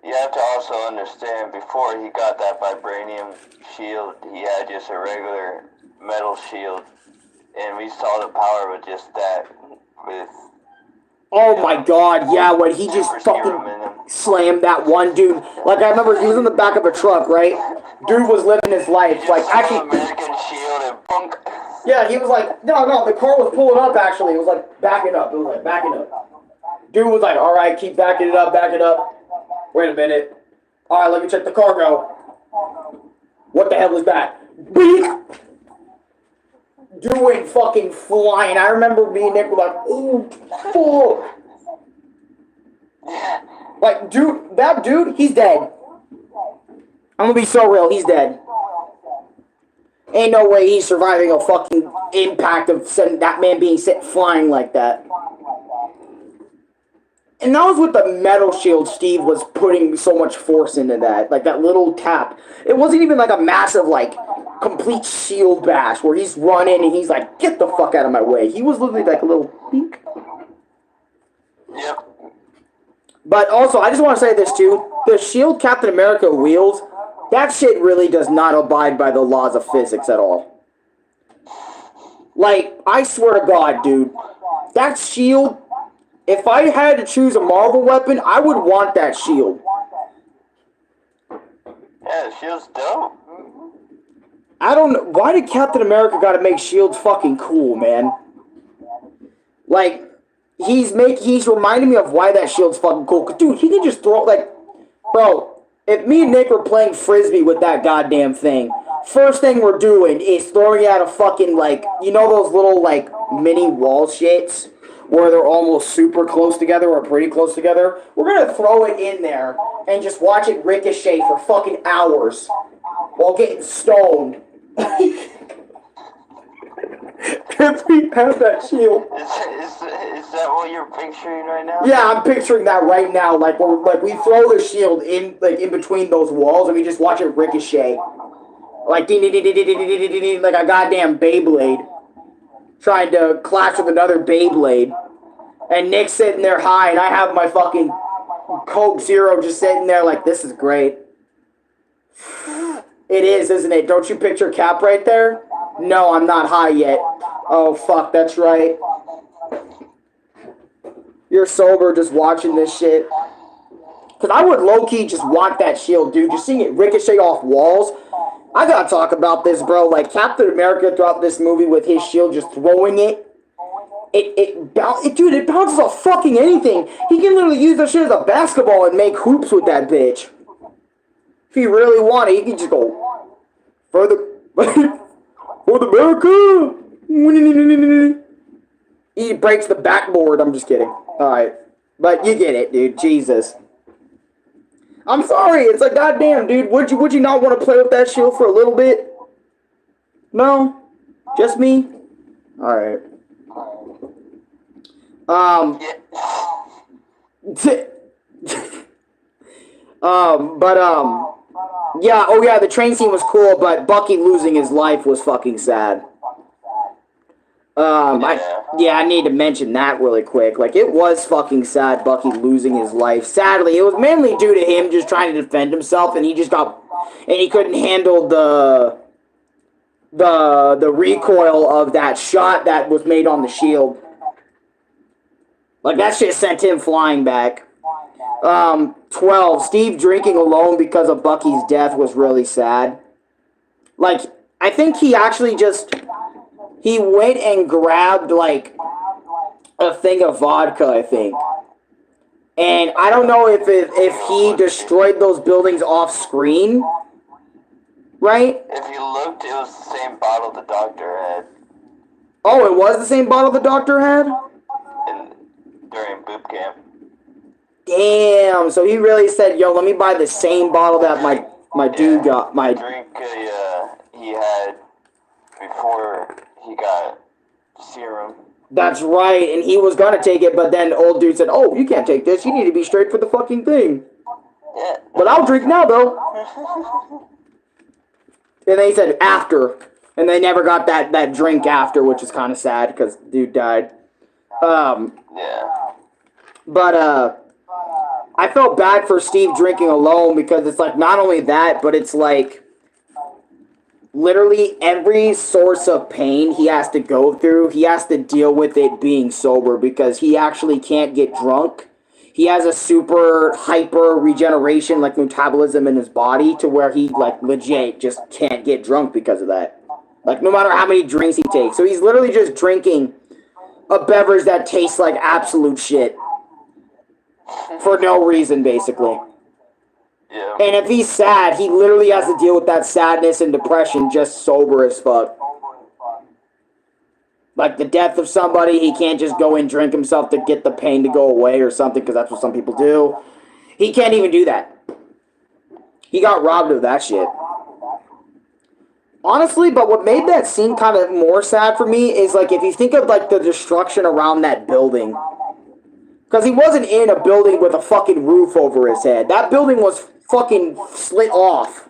You have to also understand, before he got that vibranium shield, he had just a regular metal shield. And we saw the power with just that, with...
Oh my god, yeah, when he just fucking slammed that one dude. Like, I remember he was in the back of a truck, right? Dude was living his life. Like, actually...
American shield and bunk.
Yeah, he was like, no, the car was pulling up, actually. It was like, backing up. It was like, backing up. Dude was like, alright, keep backing it up, back it up. Wait a minute. Alright, let me check the cargo. What the hell is that? Beep! Dude went fucking flying. I remember me and Nick were like, oh, fuck. Like, dude, that dude, he's dead. I'm gonna be so real, he's dead. Ain't no way he's surviving a fucking impact of that man being sent flying like that. And that was with the metal shield. Steve was putting so much force into that. Like, that little tap. It wasn't even like a massive, like, complete shield bash where he's running and he's like, get the fuck out of my way. He was literally like a little pink.
Yep.
But also, I just want to say this too. The shield Captain America wields, that shit really does not abide by the laws of physics at all. Like, I swear to God, dude, that shield, if I had to choose a Marvel weapon, I would want that shield.
Yeah, the shield's dope.
I don't know. Why did Captain America gotta make shields fucking cool, man? Like, he's reminding me of why that shield's fucking cool. Cause, dude, he can just throw, like, bro, if me and Nick were playing Frisbee with that goddamn thing, first thing we're doing is throwing out a fucking, like, you know those little, like, mini wall shits? Where they're almost super close together or pretty close together? We're gonna throw it in there and just watch it ricochet for fucking hours while getting stoned. If we have that shield.
Is that what you're picturing right now?
Yeah, I'm picturing that right now. Like we throw the shield in between those walls and we just watch it ricochet. Like like a goddamn Beyblade. Trying to clash with another Beyblade. And Nick's sitting there high and I have my fucking Coke Zero just sitting there like, this is great. It is, isn't it? Don't you picture Cap right there? No, I'm not high yet. Oh, fuck, that's right. You're sober just watching this shit. Because I would low-key just want that shield, dude. Just seeing it ricochet off walls. I gotta talk about this, bro. Like, Captain America throughout this movie with his shield just throwing it. Dude, it bounces off fucking anything. He can literally use that shit as a basketball and make hoops with that bitch. If he really wanted, he can just go for the America. He breaks the backboard. I'm just kidding. All right, but you get it, dude. Jesus. I'm sorry. It's like, goddamn, dude. Would you not want to play with that shield for a little bit? No, just me. All right. Yeah, oh yeah, the train scene was cool, but Bucky losing his life was fucking sad. I need to mention that really quick. Like, it was fucking sad, Bucky losing his life. Sadly, it was mainly due to him just trying to defend himself, and he couldn't handle the recoil of that shot that was made on the shield. Like, that shit sent him flying back. 12. Steve drinking alone because of Bucky's death was really sad. Like, I think he actually he went and grabbed, like, a thing of vodka, I think. And I don't know if he destroyed those buildings off screen, right?
If you looked, it was the same bottle the doctor had.
Oh, it was the same bottle the doctor had?
During boot camp.
Damn, so he really said, yo, let me buy the same bottle that my dude got. My
drink he had before he got serum.
That's right, and he was gonna take it, but then old dude said, oh, you can't take this, you need to be straight for the fucking thing.
Yeah.
But I'll drink now, though. And then he said, after. And they never got that drink after, which is kind of sad, because dude died.
Yeah.
But, I felt bad for Steve drinking alone, because it's like, not only that, but it's like, literally every source of pain he has to go through, he has to deal with it being sober, because he actually can't get drunk. He has a super hyper regeneration, like, metabolism in his body, to where he, like, legit just can't get drunk because of that. Like, no matter how many drinks he takes. So he's literally just drinking a beverage that tastes like absolute shit. For no reason, basically.
Yeah.
And if he's sad, he literally has to deal with that sadness and depression just sober as fuck. Like the death of somebody, he can't just go and drink himself to get the pain to go away or something, because that's what some people do. He can't even do that. He got robbed of that shit. Honestly, but what made that scene kind of more sad for me is, like, if you think of, like, the destruction around that building. Because he wasn't in a building with a fucking roof over his head. That building was fucking slit off.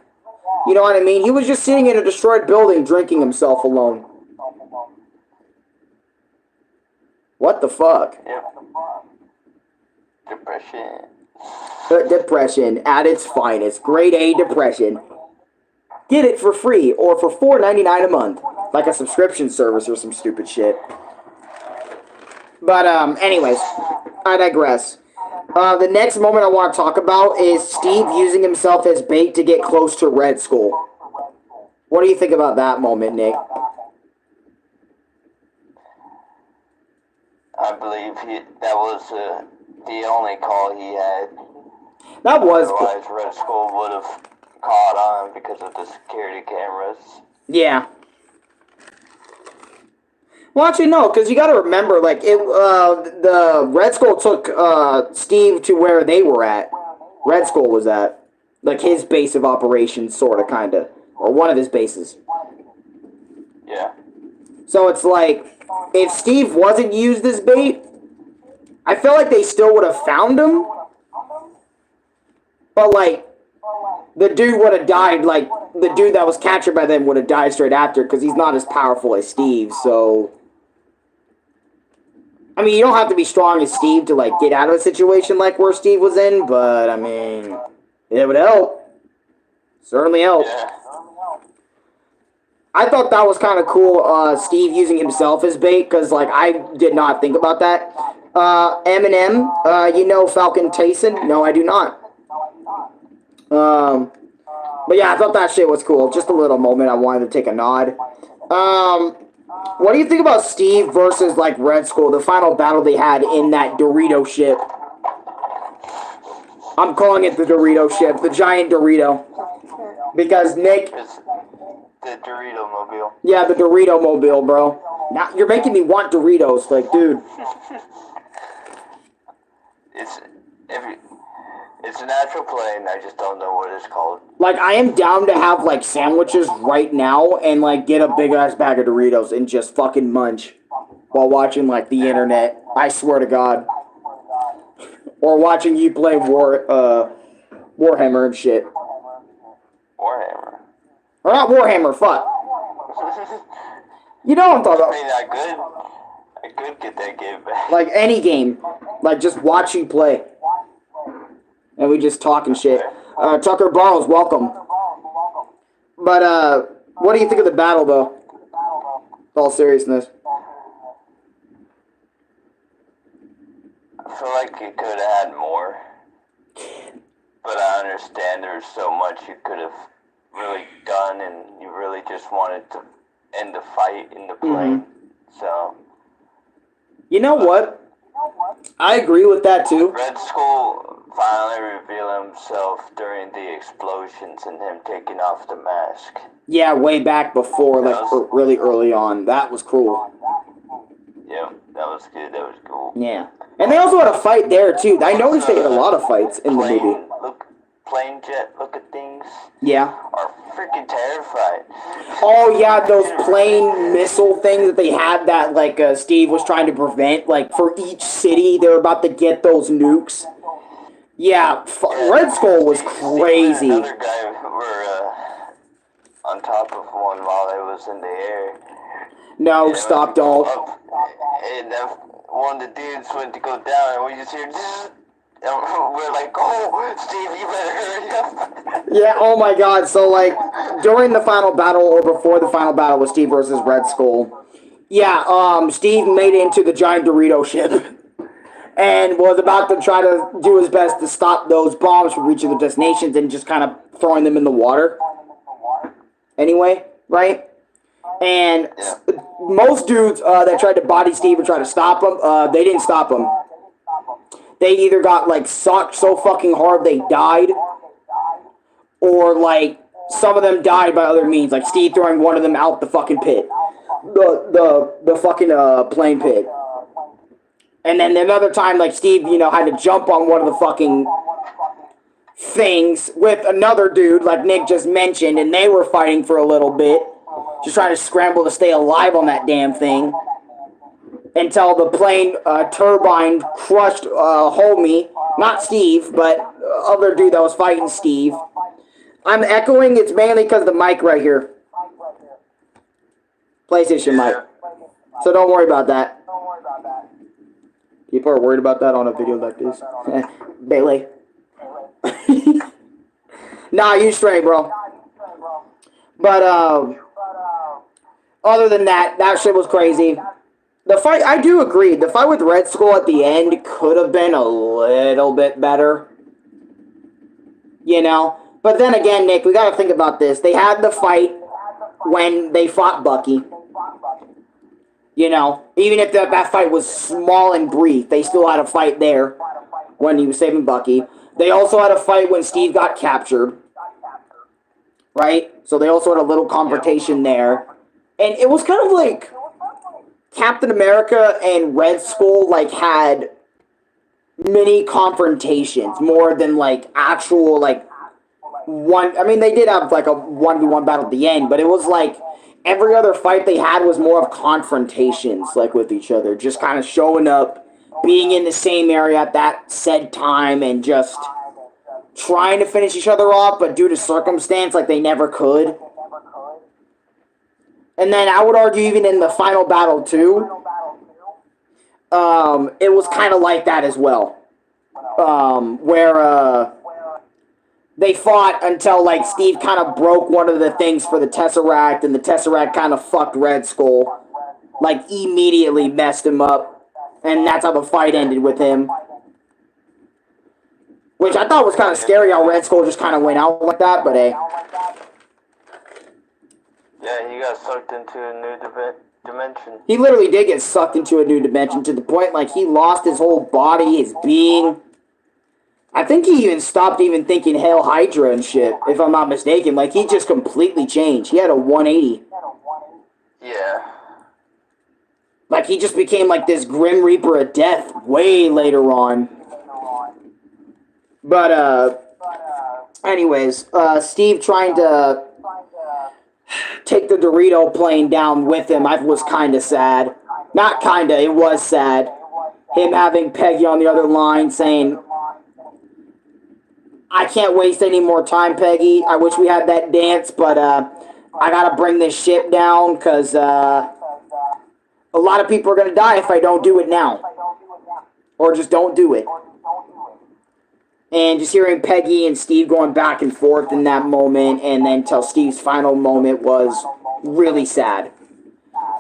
You know what I mean? He was just sitting in a destroyed building drinking himself alone. What the fuck?
Yep. Depression.
Depression at its finest. Grade A depression. Get it for free or for $4.99 a month. Like a subscription service or some stupid shit. But, anyways, I digress. The next moment I want to talk about is Steve using himself as bait to get close to Red Skull. What do you think about that moment, Nick?
I believe that was the only call he had.
That was...
Otherwise, Red Skull would have caught on because of the security cameras.
Yeah. Well, actually, no, because you got to remember, like, the Red Skull took Steve to where they were at. Red Skull was at. Like, his base of operations, sort of, kind of. Or one of his bases.
Yeah.
So it's like, if Steve wasn't used as bait, I feel like they still would have found him. But, like, the dude would have died, like, the dude that was captured by them would have died straight after, because he's not as powerful as Steve, so... I mean, you don't have to be strong as Steve to, like, get out of a situation like where Steve was in, but, I mean, it would help. Certainly help.
Yeah.
I thought that was kind of cool, Steve using himself as bait, because, like, I did not think about that. Eminem, you know Falcon Tayson? No, I do not. But yeah, I thought that shit was cool. Just a little moment I wanted to take a nod. What do you think about Steve versus, like, Red Skull, the final battle they had in that Dorito ship? I'm calling it the Dorito ship, the giant Dorito. Because Nick...
It's the Dorito mobile.
Yeah, the Dorito mobile, bro. Now, you're making me want Doritos, like, dude.
It's a natural plane, I just don't know what it's called.
Like, I am down to have, like, sandwiches right now and, like, get a big-ass bag of Doritos and just fucking munch while watching, like, the internet. I swear to God. Or watching you play Warhammer and shit.
Warhammer.
Or not Warhammer, fuck. You know what I'm talking about.
I mean, I could get that game back.
Like, any game. Like, just watch you play. And we just talk and shit. Tucker Barnes, welcome. But, what do you think of the battle, though? In all seriousness.
I feel like you could have had more. But I understand there's so much you could have really done, and you really just wanted to end the fight in the plane. So.
You know what? I agree with that, too.
Red Skull finally revealed himself during the explosions and him taking off the mask.
Yeah, way back before, like, really early on. That was cool.
Yeah, that was good. That was cool.
Yeah. And they also had a fight there, too. I noticed they had a lot of fights in the movie.
Plane jet looking things.
Yeah.
Are freaking terrified.
Oh, yeah, those plane missile things that they had that, like, Steve was trying to prevent. Like, for each city, they were about to get those nukes. Yeah, Red Skull was crazy.
Another guy were on top of one while it was in the air.
No, stop, don't.
And one of the dudes went to go down, and we just hear, and we're like, oh, Steve, you better hurry up.
Yeah, oh my God. So, like, during the final battle, or before the final battle with Steve versus Red Skull, yeah, Steve made it into the giant Dorito ship. And was about to try to do his best to stop those bombs from reaching the destinations and just kind of throwing them in the water. Anyway, right? And most dudes that tried to body Steve and try to stop him, they didn't stop him. They either got, like, sucked so fucking hard they died, or, like, some of them died by other means, like Steve throwing one of them out the fucking pit. The fucking plane pit. And then another time, like, Steve, you know, had to jump on one of the fucking things with another dude, like Nick just mentioned, and they were fighting for a little bit. Just trying to scramble to stay alive on that damn thing. Until the plane turbine crushed homie, not Steve, but other dude that was fighting Steve. I'm echoing. It's mainly because the mic right here. PlayStation mic. So don't worry about that. People are worried about that on a video like this. Bailey. Nah, you straight, bro. But, other than that, that shit was crazy. The fight, I do agree, the fight with Red Skull at the end could have been a little bit better. You know? But then again, Nick, we gotta think about this. They had the fight when they fought Bucky. You know? Even if that fight was small and brief, they still had a fight there when he was saving Bucky. They also had a fight when Steve got captured. Right? So they also had a little confrontation there. And it was kind of like Captain America and Red Skull like had mini confrontations more than like actual like one. I mean, they did have like a 1v1 battle at the end, but it was like every other fight they had was more of confrontations like with each other, just kind of showing up, being in the same area at that said time, and just trying to finish each other off, but due to circumstance, like they never could. And then I would argue even in the final battle too, it was kind of like that as well. Where they fought until like Steve kind of broke one of the things for the Tesseract, and the Tesseract kind of fucked Red Skull. Like immediately messed him up. And that's how the fight ended with him. Which I thought was kind of scary how Red Skull just kind of went out like that, but hey.
Yeah, he got sucked into a new dimension.
He literally did get sucked into a new dimension to the point like he lost his whole body, his being. I think he even stopped even thinking Hail Hydra and shit, if I'm not mistaken. Like he just completely changed. He had a 180.
Yeah.
Like he just became like this Grim Reaper of Death way later on. But anyways, Steve trying to take the Dorito plane down with him, I was kind of sad. Not kind of, it was sad. Him having Peggy on the other line saying, I can't waste any more time, Peggy. I wish we had that dance, but I gotta bring this ship down because a lot of people are gonna die if I don't do it now. Or just don't do it. And just hearing Peggy and Steve going back and forth in that moment, and then till Steve's final moment was really sad.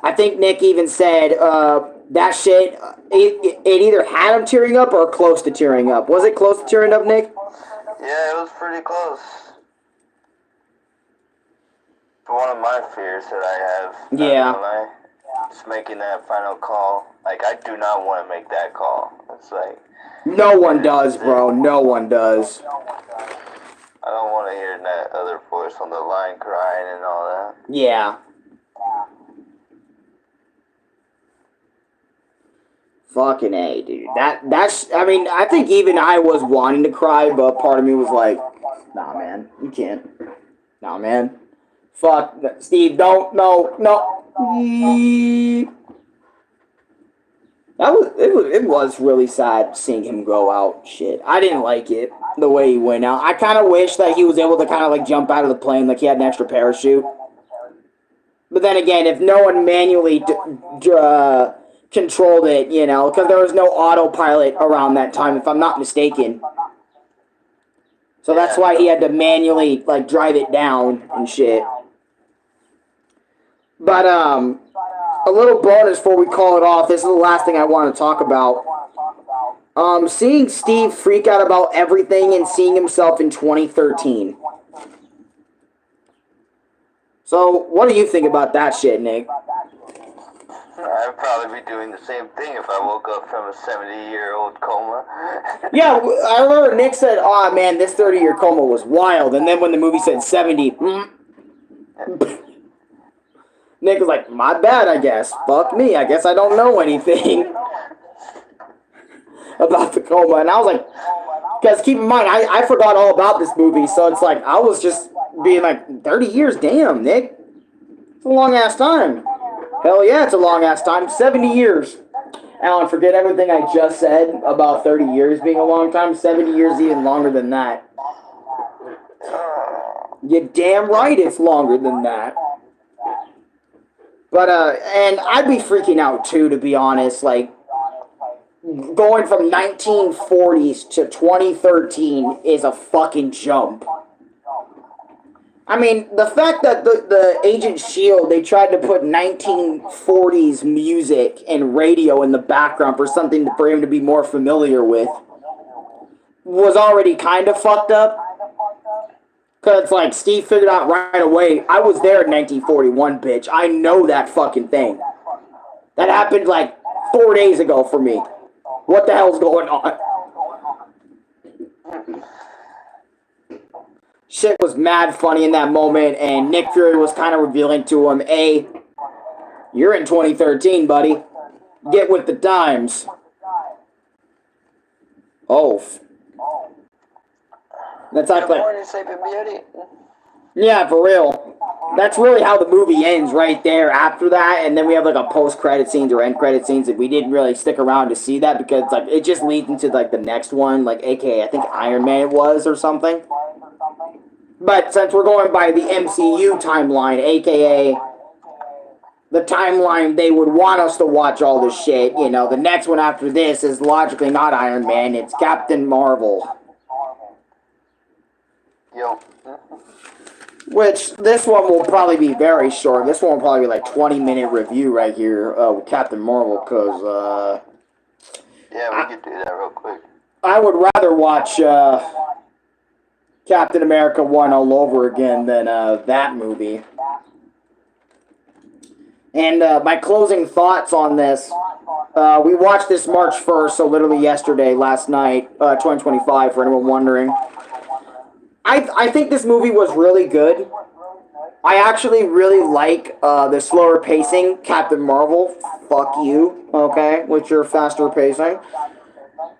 I think Nick even said that shit, it either had him tearing up or close to tearing up. Was it close to tearing up, Nick?
Yeah, it was pretty close. One of my fears that I have.
Yeah.
Just making that final call. Like, I do not want to make that call. It's like...
No one does, bro. No one does.
I don't want to hear that other voice on the line crying and all that.
Yeah. Fucking A, dude. That's, I mean, I think even I was wanting to cry, but part of me was like, nah, man, you can't. Nah, man. Fuck, Steve, don't, no. It was really sad seeing him go out. Shit, I didn't like it the way he went out. I kind of wish that he was able to kind of like jump out of the plane like he had an extra parachute. But then again, if no one manually controlled it, you know, because there was no autopilot around that time, if I'm not mistaken. So that's why he had to manually like drive it down and shit. But a little bonus before we call it off. This is the last thing I want to talk about. Seeing Steve freak out about everything and seeing himself in 2013. So, what do you think about that shit, Nick?
I'd probably be doing the same thing if I woke up from a 70-year-old coma.
Yeah, I remember Nick said, oh man, this 30-year coma was wild. And then when the movie said 70, Nick was like, my bad, I guess. Fuck me, I guess I don't know anything about the coma. And I was like, because keep in mind, I forgot all about this movie. So it's like, I was just being like, 30 years, damn, Nick. It's a long-ass time. Hell yeah, it's a long-ass time. 70 years. Alan, forget everything I just said about 30 years being a long time. 70 years even longer than that. You're damn right it's longer than that. But, and I'd be freaking out too, to be honest. Like, going from 1940s to 2013 is a fucking jump. I mean, the fact that the Agent S.H.I.E.L.D., they tried to put 1940s music and radio in the background for something for him to be more familiar with was already kind of fucked up. Because it's like, Steve figured out right away, I was there in 1941, bitch. I know that fucking thing. That happened like 4 days ago for me. What the hell's going on? Shit was mad funny in that moment, and Nick Fury was kind of revealing to him, hey, you're in 2013, buddy. Get with the times. Oh. That's like, yeah, for real. That's really how the movie ends right there after that, and then we have like a post-credit scenes or end-credit scenes that we didn't really stick around to see that because like it just leads into like the next one, like aka I think Iron Man it was or something. But since we're going by the MCU timeline, aka the timeline they would want us to watch all this shit, you know, the next one after this is logically not Iron Man, it's Captain Marvel.
Yo.
Which, this one will probably be very short. This one will probably be like 20-minute review right here with Captain Marvel, because,
yeah, we could do that real quick.
I would rather watch, Captain America 1 all over again than, that movie. And, my closing thoughts on this, we watched this March 1st, so literally yesterday, last night, 2025, for anyone wondering. I think this movie was really good. I actually really like the slower pacing. Captain Marvel, fuck you, okay, with your faster pacing.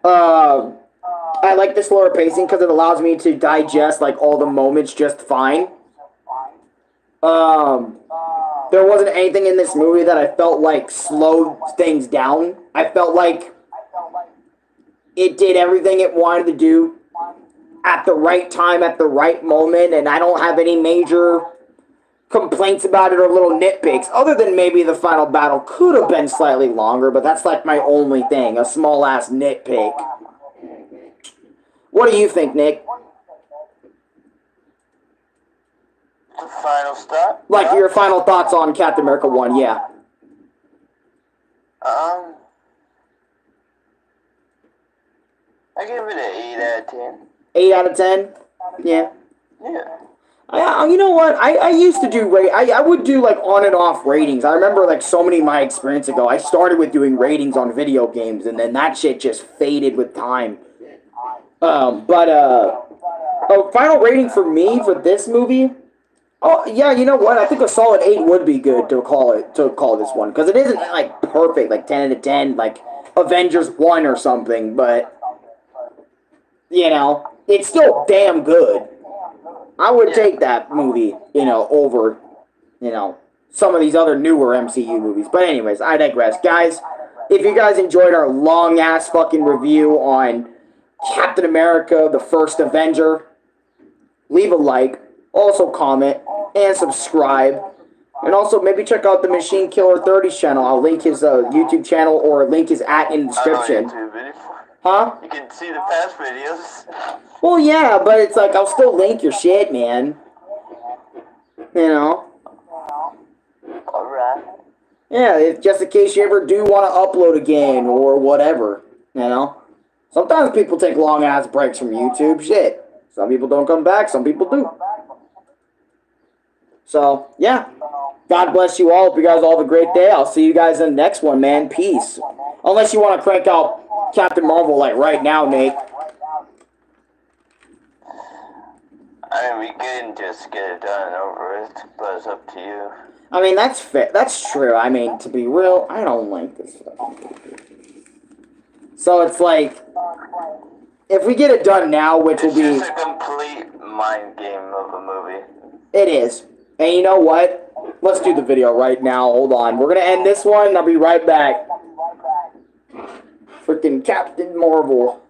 I like the slower pacing because it allows me to digest like all the moments just fine. There wasn't anything in this movie that I felt like slowed things down. I felt like it did everything it wanted to do at the right time, at the right moment, and I don't have any major complaints about it or little nitpicks, other than maybe the final battle could have been slightly longer, but that's like my only thing, a small-ass nitpick. What do you think, Nick?
The final stop?
Like, your final thoughts on Captain America 1, yeah.
I give it an 8 out of 10.
8 out of 10? Yeah.
Yeah.
You know what? I used to do I would do like on and off ratings. I remember like so many of my experience ago. I started with doing ratings on video games, and then that shit just faded with time. A final rating for me for this movie. Oh yeah, you know what? I think a solid 8 would be good to call this one, because it isn't like perfect, like 10 out of 10, like Avengers 1 or something, but you know, it's still damn good. I would take that movie, you know, over, you know, some of these other newer MCU movies. But anyways, I digress. Guys, if you guys enjoyed our long-ass fucking review on Captain America, the First Avenger, leave a like, also comment, and subscribe. And also maybe check out the Machine Killer 30's channel. I'll link his YouTube channel, or link his @ in the description. Huh?
You can see the past videos.
Well, yeah, but it's like, I'll still link your shit, man. You know?
Alright.
Yeah, just in case you ever do want to upload again, or whatever. You know? Sometimes people take long-ass breaks from YouTube. Shit. Some people don't come back, some people do. So, yeah. God bless you all. Hope you guys all have a great day. I'll see you guys in the next one, man. Peace. Unless you want to crank out Captain Marvel like right now, Nate.
I mean, we can just get it done and over with, but it's up to you.
I mean, that's fair. That's true. I mean, to be real, I don't like this fucking movie. So it's like, if we get it done now, which will be...
It's just a complete mind game of a movie.
It is. And you know what? Let's do the video right now. Hold on. We're going to end this one. I'll be right back. Freaking Captain Marvel.